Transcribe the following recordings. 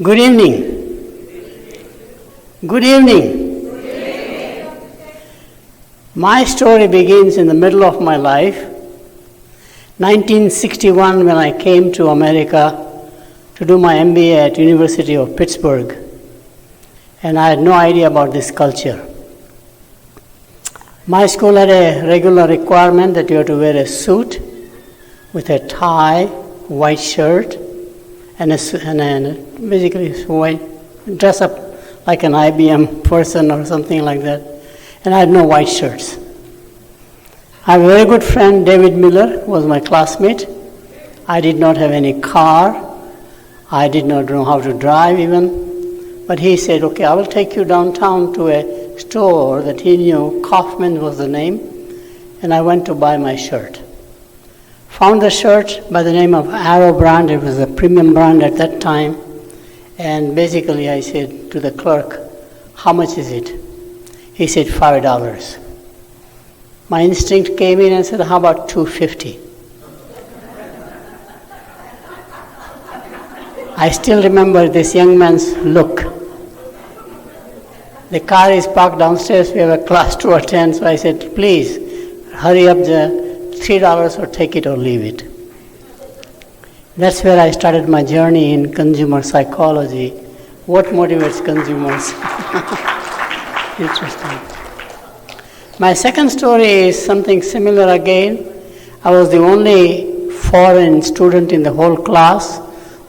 Good evening. Good evening. My story begins in the middle of my life. 1961, when I came to America to do my MBA at University of Pittsburgh, and I had no idea about this culture. My school had a regular requirement that you had to wear a suit with a tie, white shirt, and basically white, dress up like an IBM person or something like that. And I had no white shirts. I have a very good friend, David Miller, was my classmate. I did not have any car. I did not know how to drive even. But he said, okay, I will take you downtown to a store that he knew, Kaufman was the name, and I went to buy my shirt. Found the shirt by the name of Arrow brand. It was a premium brand at that time. And basically I said to the clerk, how much is it? He said $5. My instinct came in and said, how about $2.50? I still remember this young man's look. The car is parked downstairs. We have a class to attend. So I said, please, hurry up, the $3 or take it or leave it. That's where I started my journey in consumer psychology. What motivates consumers? Interesting. My second story is something similar again. I was the only foreign student in the whole class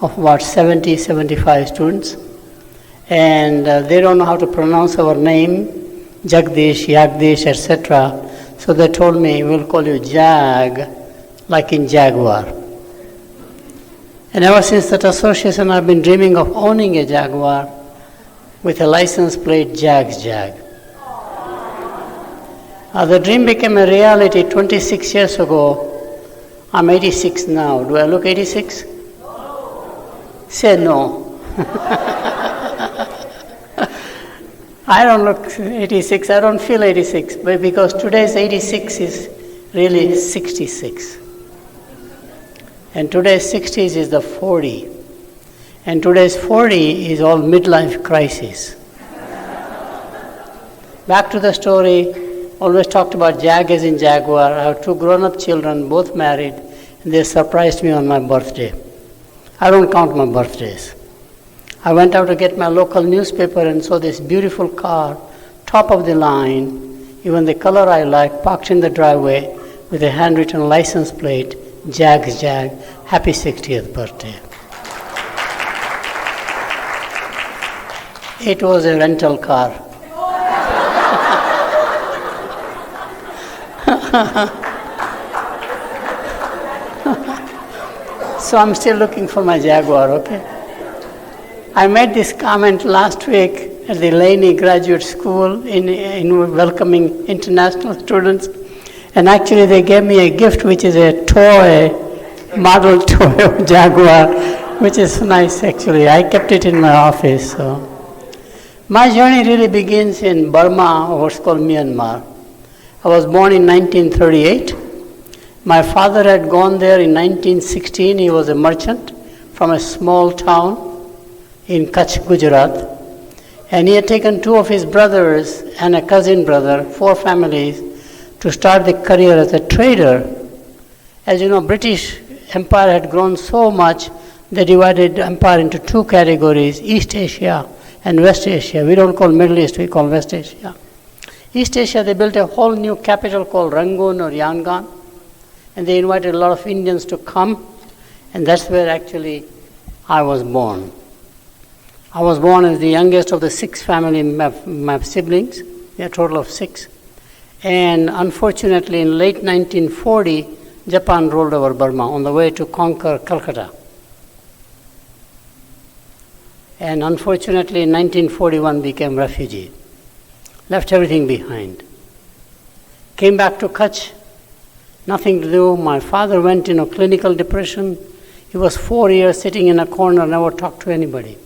of about 70, 75 students. And they don't know how to pronounce our name, Jagdish, Yagdish, etc. So they told me, we'll call you Jag, like in Jaguar. And ever since that association, I've been dreaming of owning a Jaguar with a license plate Jag's Jag. The dream became a reality 26 years ago. I'm 86 now. Do I look 86? No. Say no. I don't look 86, I don't feel 86, but because today's 86 is really 66. And today's 60s is the 40. And today's 40 is all midlife crisis. Back to the story, always talked about Jag as in Jaguar. I have two grown-up children, both married, and they surprised me on my birthday. I don't count my birthdays. I went out to get my local newspaper and saw this beautiful car, top of the line, even the color I like, parked in the driveway with a handwritten license plate, Jag's Jag, happy 60th birthday. It was a rental car. So I'm still looking for my Jaguar, okay? I made this comment last week at the Laney Graduate School in welcoming international students. And actually they gave me a gift which is a toy, model toy of Jaguar, which is nice actually. I kept it in my office. So. My journey really begins in Burma, or what's called Myanmar. I was born in 1938. My father had gone there in 1916. He was a merchant from a small town in Kutch, Gujarat. And he had taken two of his brothers and a cousin brother, 4 families, to start the career as a trader. As you know, British Empire had grown so much, they divided empire into 2 categories, East Asia and West Asia. We don't call Middle East, we call West Asia. East Asia, they built a whole new capital called Rangoon or Yangon, and they invited a lot of Indians to come, and that's where actually I was born. I was born as the youngest of the 6 family my siblings, we are a total of 6. And unfortunately, in late 1940, Japan rolled over Burma on the way to conquer Calcutta. And unfortunately, in 1941, became refugee. Left everything behind. Came back to Kutch, nothing to do. My father went into clinical depression. He was 4 years sitting in a corner, never talked to anybody.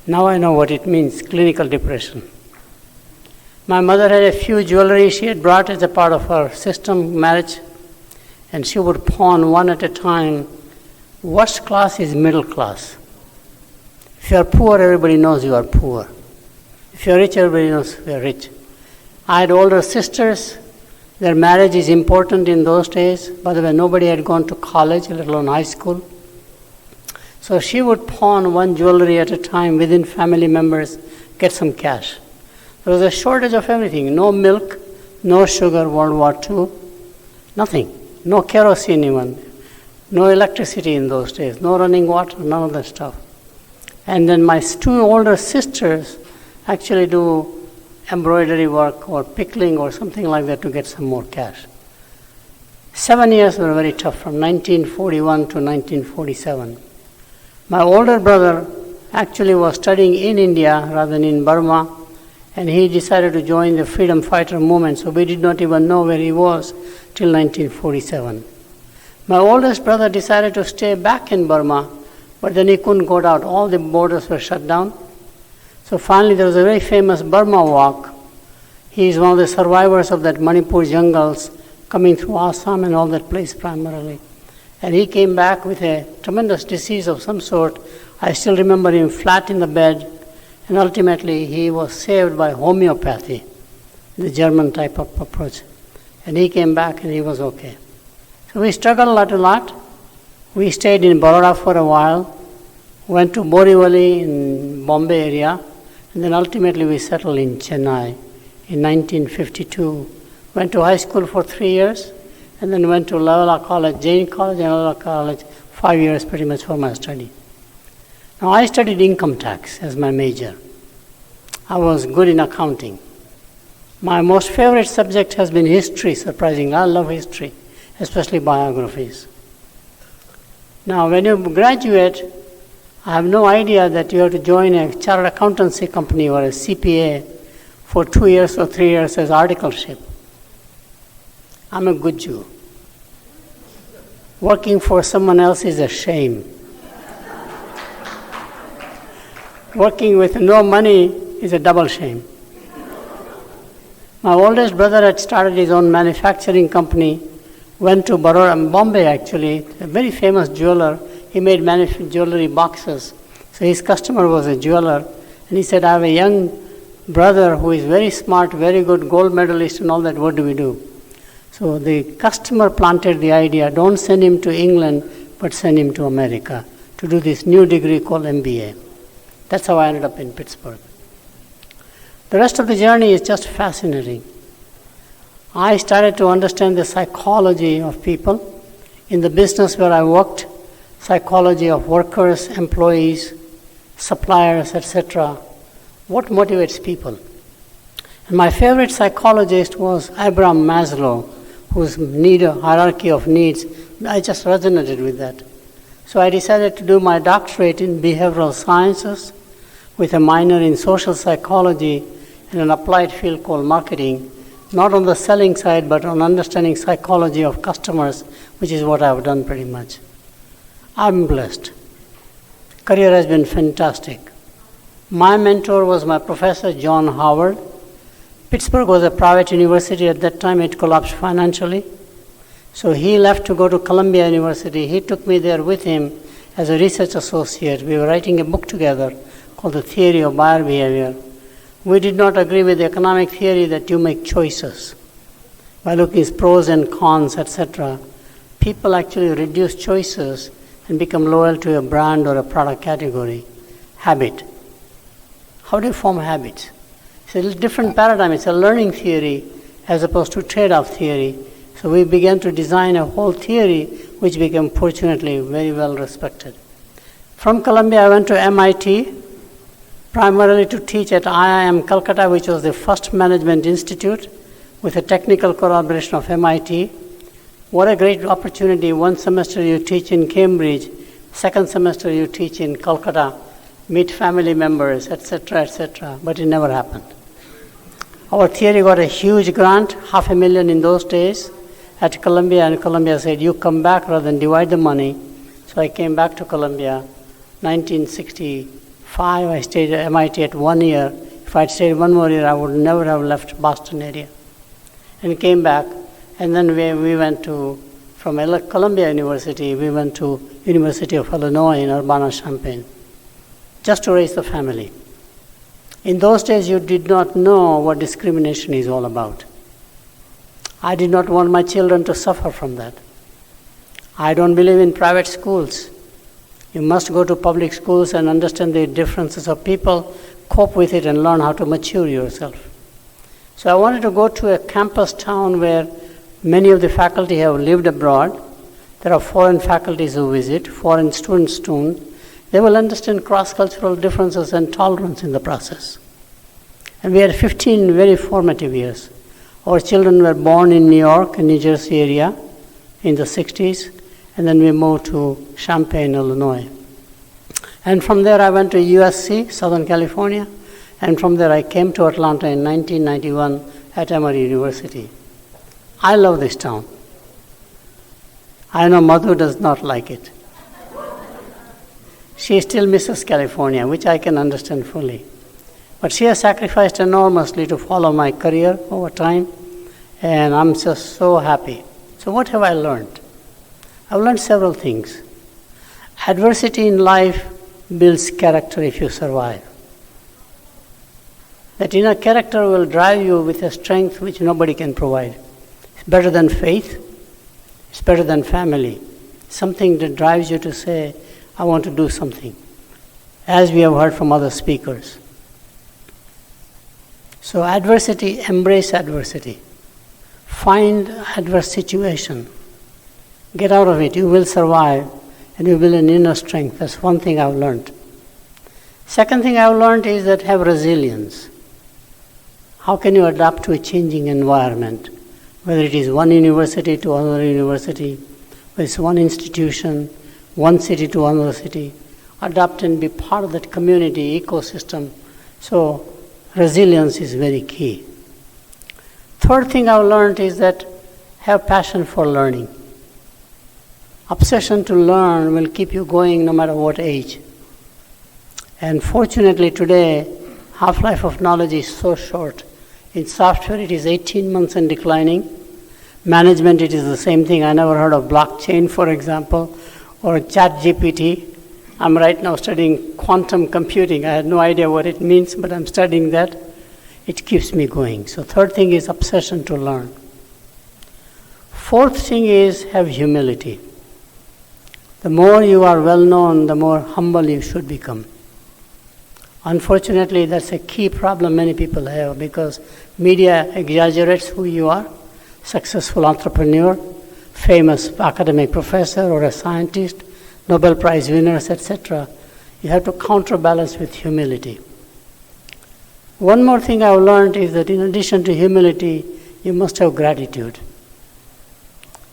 Now I know what it means, clinical depression. My mother had a few jewelry she had brought as a part of her system, marriage, and she would pawn one at a time. Worst class is middle class. If you are poor, everybody knows you are poor. If you are rich, everybody knows you are rich. I had older sisters. Their marriage is important in those days. By the way, nobody had gone to college, let alone high school. So she would pawn one jewelry at a time within family members, get some cash. There was a shortage of everything. No milk, no sugar, World War II, nothing. No kerosene even. No electricity in those days. No running water, none of that stuff. And then my two older sisters actually do embroidery work or pickling or something like that to get some more cash. 7 years were very tough, from 1941 to 1947. My older brother actually was studying in India rather than in Burma, and he decided to join the freedom fighter movement, so we did not even know where he was till 1947. My oldest brother decided to stay back in Burma, but then he couldn't go out. All the borders were shut down. So finally there was a very famous Burma walk. He is one of the survivors of that Manipur jungles coming through Assam and all that place primarily. And he came back with a tremendous disease of some sort. I still remember him flat in the bed, and ultimately he was saved by homeopathy, the German type of approach. And he came back and he was okay. So we struggled a lot. We stayed in Baroda for a while, went to Borivali in Bombay area, and then ultimately we settled in Chennai in 1952. Went to high school for 3 years, and then went to Loyola College, Jain College and Loyola College, 5 years pretty much for my study. Now I studied income tax as my major. I was good in accounting. My most favorite subject has been history, surprisingly. I love history, especially biographies. Now when you graduate, I have no idea that you have to join a chartered accountancy company or a CPA for 2 years or 3 years as articleship. I'm a good Jew. Working for someone else is a shame. Working with no money is a double shame. My oldest brother had started his own manufacturing company, went to Baroda, Bombay actually, a very famous jeweler. He made jewelry boxes. So his customer was a jeweler. And he said, I have a young brother who is very smart, very good, gold medalist and all that. What do we do? So the customer planted the idea, don't send him to England, but send him to America to do this new degree called MBA. That's how I ended up in Pittsburgh. The rest of the journey is just fascinating. I started to understand the psychology of people. In the business where I worked, psychology of workers, employees, suppliers, etc. What motivates people? And my favorite psychologist was Abraham Maslow, whose hierarchy of needs, I just resonated with that. So I decided to do my doctorate in behavioral sciences with a minor in social psychology and an applied field called marketing, not on the selling side, but on understanding psychology of customers, which is what I've done pretty much. I'm blessed. Career has been fantastic. My mentor was my professor, John Howard. Pittsburgh was a private university at that time. It collapsed financially. So he left to go to Columbia University. He took me there with him as a research associate. We were writing a book together called The Theory of Buyer Behavior. We did not agree with the economic theory that you make choices. By looking at pros and cons, etc., people actually reduce choices and become loyal to a brand or a product category. Habit. How do you form habits? It's a little different paradigm. It's a learning theory as opposed to trade-off theory. So we began to design a whole theory which became fortunately very well respected. From Columbia, I went to MIT, primarily to teach at IIM Calcutta, which was the first management institute with a technical collaboration of MIT. What a great opportunity. One semester you teach in Cambridge, second semester you teach in Calcutta, meet family members, etc., etc. But it never happened. Our theory got a huge grant, $500,000 in those days at Columbia, and Columbia said, you come back rather than divide the money. So I came back to Columbia. 1965, I stayed at MIT at 1 year. If I'd stayed 1 more year, I would never have left Boston area. And came back, and then we went to, from Columbia University, we went to University of Illinois in Urbana-Champaign. just to raise the family. In those days, you did not know what discrimination is all about. I did not want my children to suffer from that. I don't believe in private schools. You must go to public schools and understand the differences of people, cope with it, and learn how to mature yourself. So I wanted to go to a campus town where many of the faculty have lived abroad. There are foreign faculties who visit, foreign students too. They will understand cross-cultural differences and tolerance in the process. And we had 15 very formative years. Our children were born in New York and New Jersey area in the 60s, and then we moved to Champaign, Illinois. And from there I went to USC, Southern California, and from there I came to Atlanta in 1991 at Emory University. I love this town. I know Madhu does not like it. She still misses California, which I can understand fully. But she has sacrificed enormously to follow my career over time, and I'm just so happy. So what have I learned? I've learned several things. Adversity in life builds character if you survive. That inner character will drive you with a strength which nobody can provide. It's better than faith. It's better than family. Something that drives you to say, I want to do something, as we have heard from other speakers. So adversity, embrace adversity. Find adverse situation. Get out of it. You will survive, and you will build an inner strength. That's one thing I've learned. Second thing I've learned is that have resilience. How can you adapt to a changing environment? Whether it is one university to another university, whether it's one institution, one city to another city, adapt and be part of that community ecosystem. So resilience is very key. Third thing I've learned is that have passion for learning. Obsession to learn will keep you going no matter what age. And fortunately today, half-life of knowledge is so short. In software it is 18 months and declining. Management, it is the same thing. I never heard of blockchain, for example, or ChatGPT. I'm right now studying quantum computing. I had no idea what it means, but I'm studying that. It keeps me going. So third thing is obsession to learn. Fourth thing is have humility. The more you are well known, the more humble you should become. Unfortunately, that's a key problem many people have because media exaggerates who you are. Successful entrepreneur, famous academic professor or a scientist, Nobel Prize winners, etc. You have to counterbalance with humility. One more thing I've learned is that in addition to humility, you must have gratitude.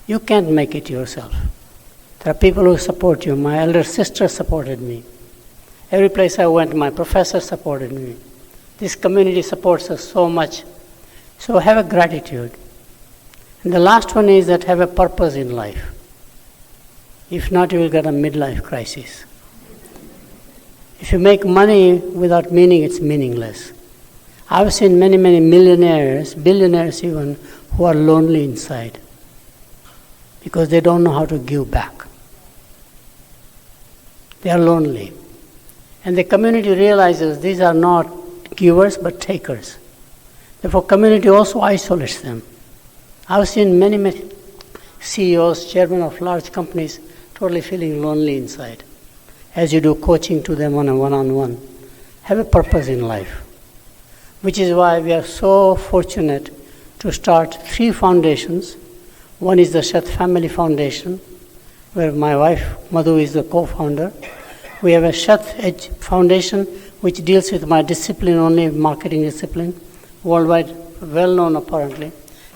You can't make it yourself. There are people who support you. My elder sister supported me. Every place I went, my professor supported me. This community supports us so much. So have a gratitude. And the last one is that have a purpose in life. If not, you will get a midlife crisis. If you make money without meaning, it's meaningless. I've seen many, many millionaires, billionaires even, who are lonely inside because they don't know how to give back. They are lonely. And the community realizes these are not givers but takers. Therefore, community also isolates them. I've seen many, many CEOs, chairmen of large companies, totally feeling lonely inside as you do coaching to them on a one-on-one. Have a purpose in life, which is why we are so fortunate to start 3 foundations. One is the Sheth Family Foundation, where my wife, Madhu, is the co-founder. We have a Sheth Foundation, which deals with my discipline only, marketing discipline, worldwide, well-known apparently.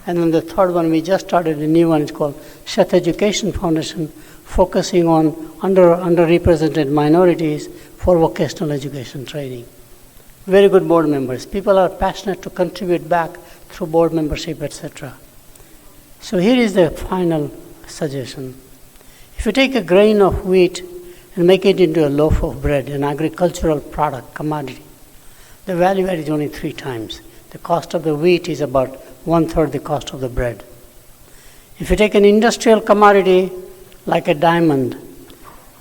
And then the third one, we just started a new one, it's called Sheth Education Foundation, focusing on underrepresented minorities for vocational education training. Very good board members. People are passionate to contribute back through board membership, etc. So here is the final suggestion. If you take a grain of wheat and make it into a loaf of bread, an agricultural product, commodity, the value add is only 3 times. The cost of the wheat is about 1/3 the cost of the bread. If you take an industrial commodity like a diamond,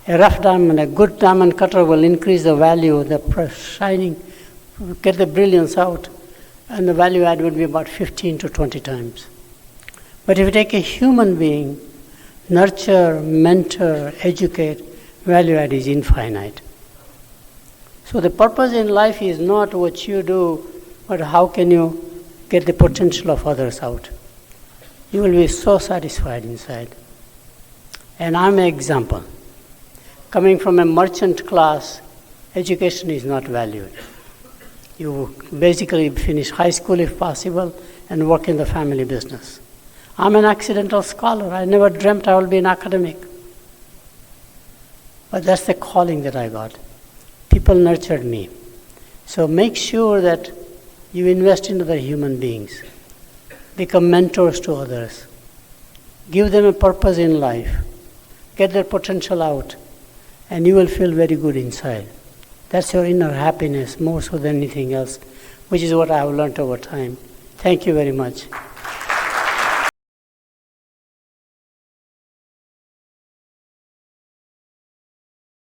A rough diamond, a good diamond cutter will increase the value, the shining, get the brilliance out, and the value add would be about 15 to 20 times. But if you take a human being, nurture, mentor, educate, value add is infinite. So the purpose in life is not what you do, but how can you get the potential of others out. You will be so satisfied inside. And I'm an example. Coming from a merchant class, education is not valued. You basically finish high school if possible and work in the family business. I'm an accidental scholar. I never dreamt I would be an academic. But that's the calling that I got. People nurtured me. So make sure that you invest into the human beings. Become mentors to others. Give them a purpose in life. Get their potential out. And you will feel very good inside. That's your inner happiness more so than anything else, which is what I have learned over time. Thank you very much.